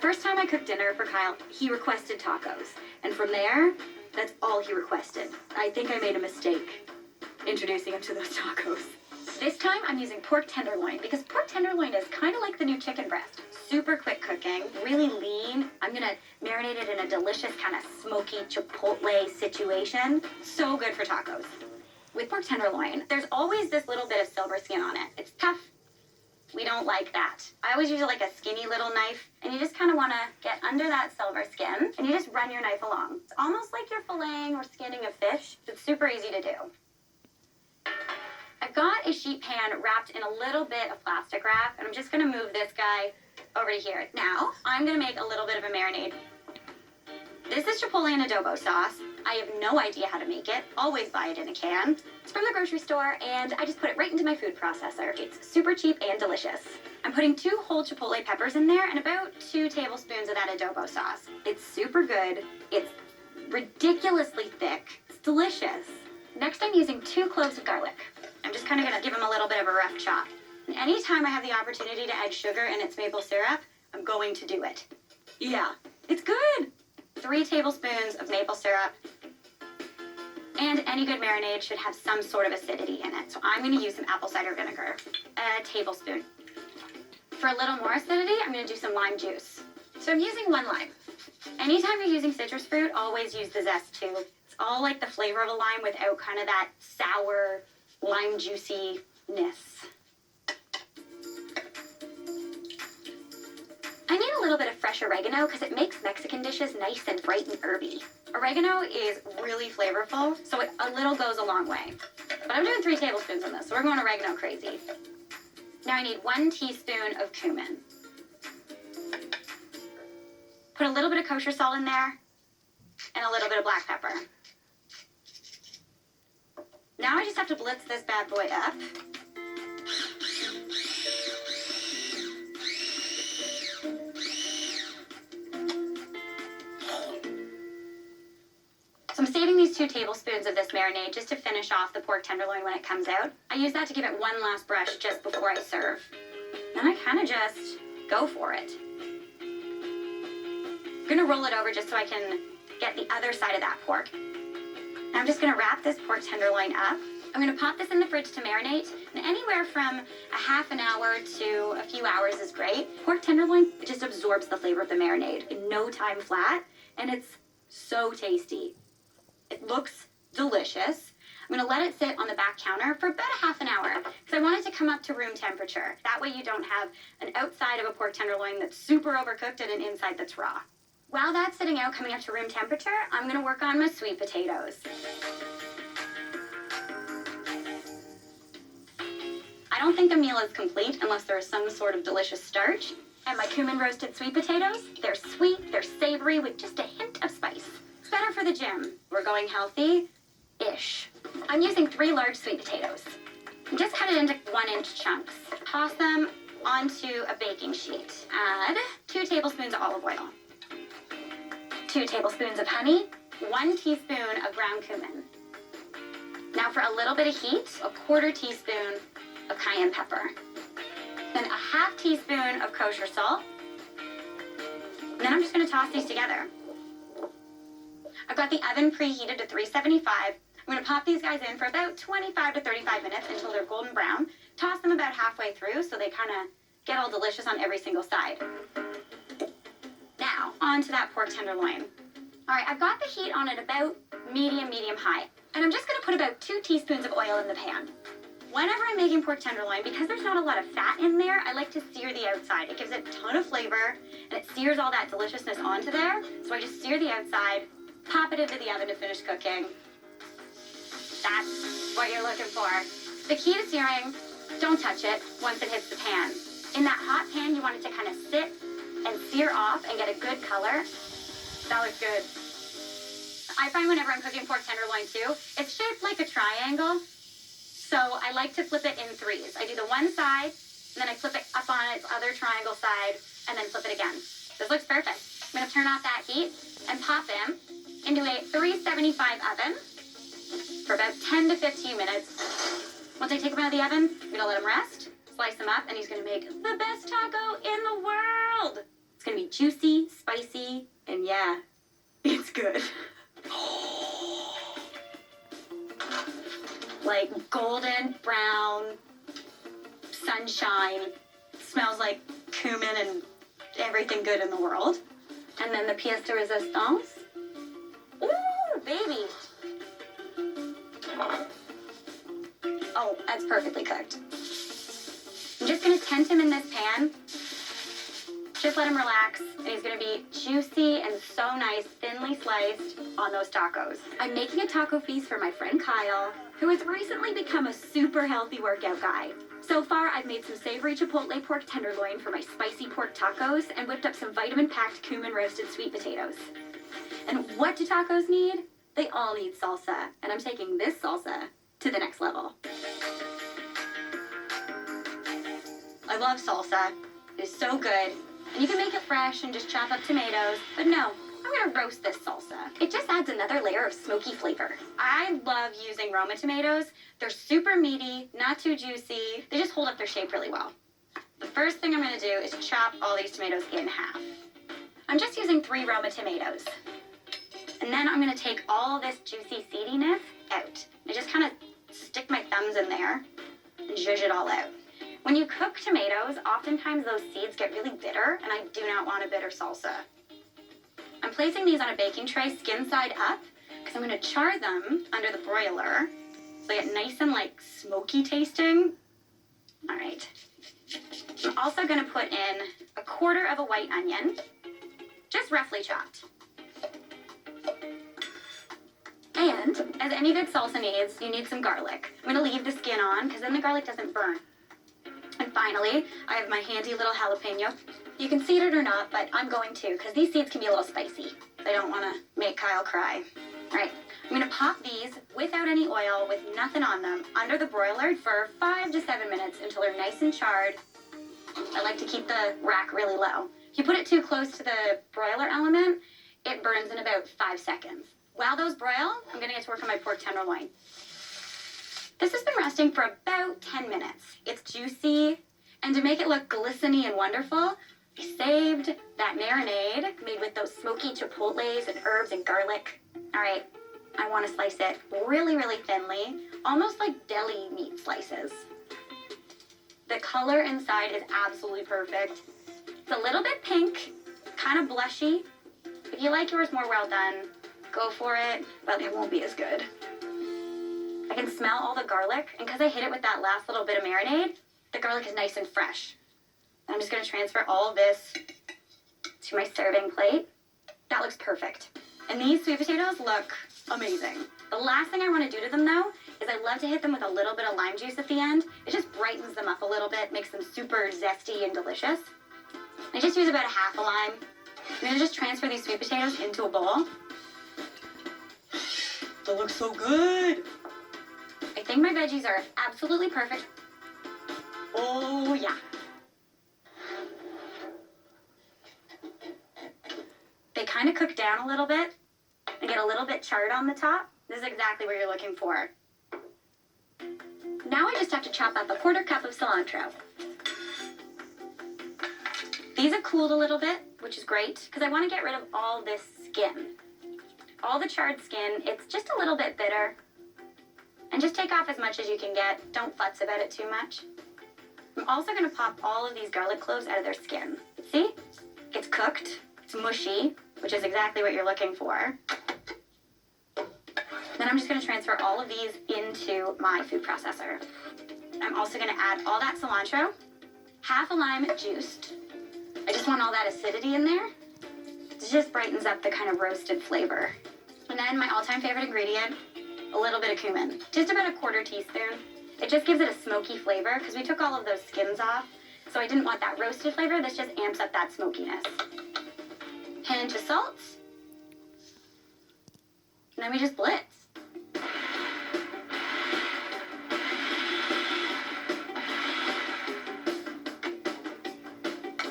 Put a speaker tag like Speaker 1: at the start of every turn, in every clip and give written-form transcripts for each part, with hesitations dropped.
Speaker 1: first time I cooked dinner for Kyle, he requested tacos. And from there, that's all he requested. I think I made a mistake introducing him to those tacos. This time I'm using pork tenderloin because pork tenderloin is kind of like the new chicken breast. Super quick cooking, really lean. I'm gonna marinate it in a delicious kind of smoky chipotle situation. So good for tacos. With pork tenderloin, there's always this little bit of silver skin on it. It's tough. We don't like that. I always use like a skinny little knife, and you just kind of want to get under that silver skin, and you just run your knife along. It's almost like you're filleting or skinning a fish. It's super easy to do. I've got a sheet pan wrapped in a little bit of plastic wrap, and I'm just going to move this guy over to here. Now, I'm going to make a little bit of a marinade. This is chipotle and adobo sauce. I have no idea how to make it. Always buy it in a can. It's from the grocery store, and I just put it right into my food processor. It's super cheap and delicious. I'm putting 2 whole chipotle peppers in there and about 2 tablespoons of that adobo sauce. It's super good. It's ridiculously thick. It's delicious. Next, I'm using 2 cloves of garlic. I'm just kind of going to give them a little bit of a rough chop. And anytime I have the opportunity to add sugar and its maple syrup, I'm going to do it. Yeah, it's good. 3 tablespoons of maple syrup. And any good marinade should have some sort of acidity in it. So I'm going to use some apple cider vinegar, a tablespoon. For a little more acidity, I'm going to do some lime juice. So I'm using 1 lime. Anytime you're using citrus fruit, always use the zest too. It's all like the flavor of a lime without kind of that sour, lime juiciness. I need a little bit of fresh oregano because it makes Mexican dishes nice and bright and herby. Oregano is really flavorful, so a little goes a long way. But I'm doing 3 tablespoons in this, so we're going oregano crazy. Now I need 1 teaspoon of cumin. Put a little bit of kosher salt in there, and a little bit of black pepper. Now I just have to blitz this bad boy up. So I'm saving these 2 tablespoons of this marinade just to finish off the pork tenderloin when it comes out. I use that to give it one last brush just before I serve. Then I kind of just go for it. I'm gonna roll it over just so I can get the other side of that pork. Now I'm just gonna wrap this pork tenderloin up. I'm gonna pop this in the fridge to marinate, and anywhere from a half an hour to a few hours is great. Pork tenderloin, it just absorbs the flavor of the marinade in no time flat, and it's so tasty. It looks delicious. I'm gonna let it sit on the back counter for about a half an hour because I want it to come up to room temperature. That way you don't have an outside of a pork tenderloin that's super overcooked and an inside that's raw. While that's sitting out, coming up to room temperature, I'm gonna work on my sweet potatoes. I don't think a meal is complete unless there is some sort of delicious starch. And my cumin roasted sweet potatoes, they're sweet, they're savory with just a hint of spice. It's better for the gym. We're going healthy-ish. I'm using 3 large sweet potatoes. Just cut it into 1-inch chunks. Toss them onto a baking sheet. Add 2 tablespoons of olive oil, 2 tablespoons of honey, 1 teaspoon of ground cumin. Now for a little bit of heat, a 1/4 teaspoon of cayenne pepper. Then a 1/2 teaspoon of kosher salt. And then I'm just gonna toss these together. I've got the oven preheated to 375. I'm gonna pop these guys in for about 25 to 35 minutes until they're golden brown. Toss them about halfway through so they kind of get all delicious on every single side. Now, on to that pork tenderloin. All right, I've got the heat on at about medium high. And I'm just gonna put about 2 teaspoons of oil in the pan. Whenever I'm making pork tenderloin, because there's not a lot of fat in there, I like to sear the outside. It gives it a ton of flavor, and it sears all that deliciousness onto there. So I just sear the outside, pop it into the oven to finish cooking. That's what you're looking for. The key to searing, don't touch it once it hits the pan. In that hot pan, you want it to kind of sit and sear off and get a good color. That looks good. I find whenever I'm cooking pork tenderloin too, it's shaped like a triangle. So I like to flip it in 3s. I do the one side, and then I flip it up on its other triangle side, and then flip it again. This looks perfect. I'm gonna turn off that heat and pop them into a 375 oven for about 10 to 15 minutes. Once I take them out of the oven, I'm gonna let them rest, slice them up, and he's gonna make the best taco in the world. It's gonna be juicy, spicy, and yeah, it's good. Like golden brown sunshine. Smells like cumin and everything good in the world. And then the pièce de résistance. Ooh, baby. Oh, that's perfectly cooked. I'm just gonna tent him in this pan. Just let him relax, and he's gonna be juicy and so nice, thinly sliced on those tacos. I'm making a taco feast for my friend Kyle, who has recently become a super healthy workout guy. So far, I've made some savory chipotle pork tenderloin for my spicy pork tacos and whipped up some vitamin-packed cumin roasted sweet potatoes. And what do tacos need? They all need salsa, and I'm taking this salsa to the next level. I love salsa. It is so good. And you can make it fresh and just chop up tomatoes, but no, I'm gonna roast this salsa. It just adds another layer of smoky flavor. I love using Roma tomatoes. They're super meaty, not too juicy. They just hold up their shape really well. The first thing I'm gonna do is chop all these tomatoes in half. I'm just using 3 Roma tomatoes. And then I'm gonna take all this juicy seediness out. I just kind of stick my thumbs in there and zhuzh it all out. When you cook tomatoes, oftentimes those seeds get really bitter, and I do not want a bitter salsa. I'm placing these on a baking tray skin side up because I'm going to char them under the broiler so they get nice and like smoky tasting. All right. I'm also going to put in 1/4 of a white onion, just roughly chopped. And as any good salsa needs, you need some garlic. I'm going to leave the skin on because then the garlic doesn't burn. And finally, I have my handy little jalapeno. You can seed it or not, but I'm going to, because these seeds can be a little spicy. I don't want to make Kyle cry. All right, I'm going to pop these without any oil, with nothing on them, under the broiler for 5 to 7 minutes until they're nice and charred. I like to keep the rack really low. If you put it too close to the broiler element, it burns in about 5 seconds. While those broil, I'm going to get to work on my pork tenderloin. This has been resting for about 10 minutes. It's juicy, and to make it look glistening and wonderful, I saved that marinade made with those smoky chipotles and herbs and garlic. All right, I want to slice it really, really thinly, almost like deli meat slices. The color inside is absolutely perfect. It's a little bit pink, kind of blushy. If you like yours more well done, go for it, but it won't be as good. I can smell all the garlic, and because I hit it with that last little bit of marinade, the garlic is nice and fresh. I'm just going to transfer all of this to my serving plate. That looks perfect. And these sweet potatoes look amazing. The last thing I want to do to them, though, is I love to hit them with a little bit of lime juice at the end. It just brightens them up a little bit, makes them super zesty and delicious. I just use about 1/2 a lime. I'm going to just transfer these sweet potatoes into a bowl. That looks so good. I think my veggies are absolutely perfect. Oh, yeah. They kind of cook down a little bit and get a little bit charred on the top. This is exactly what you're looking for. Now I just have to chop up 1/4 cup of cilantro. These have cooled a little bit, which is great, because I want to get rid of all this skin. All the charred skin, it's just a little bit bitter. And just take off as much as you can get. Don't futz about it too much. I'm also going to pop all of these garlic cloves out of their skin. See? It's cooked. It's mushy, which is exactly what you're looking for. Then I'm just going to transfer all of these into my food processor. I'm also going to add all that cilantro, 1/2 a lime juiced. I just want all that acidity in there. It just brightens up the kind of roasted flavor. And then my all-time favorite ingredient, a little bit of cumin. Just about 1/4 teaspoon. It just gives it a smoky flavor because we took all of those skins off. So I didn't want that roasted flavor. This just amps up that smokiness. Hint of salt. And then we just blitz.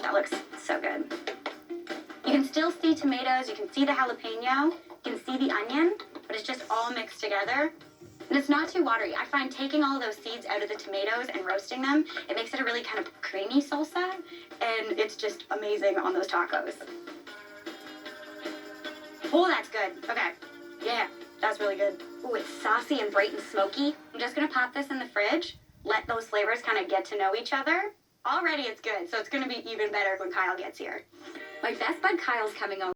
Speaker 1: That looks so good. You can still see tomatoes. You can see the jalapeno. You can see the onion. But it's just all mixed together. And it's not too watery. I find taking all those seeds out of the tomatoes and roasting them, it makes it a really kind of creamy salsa, and it's just amazing on those tacos. Oh, that's good. Okay. Yeah, that's really good. Oh, it's saucy and bright and smoky. I'm just gonna pop this in the fridge, let those flavors kind of get to know each other. Already it's good, so it's gonna be even better when Kyle gets here. My best bud Kyle's coming over.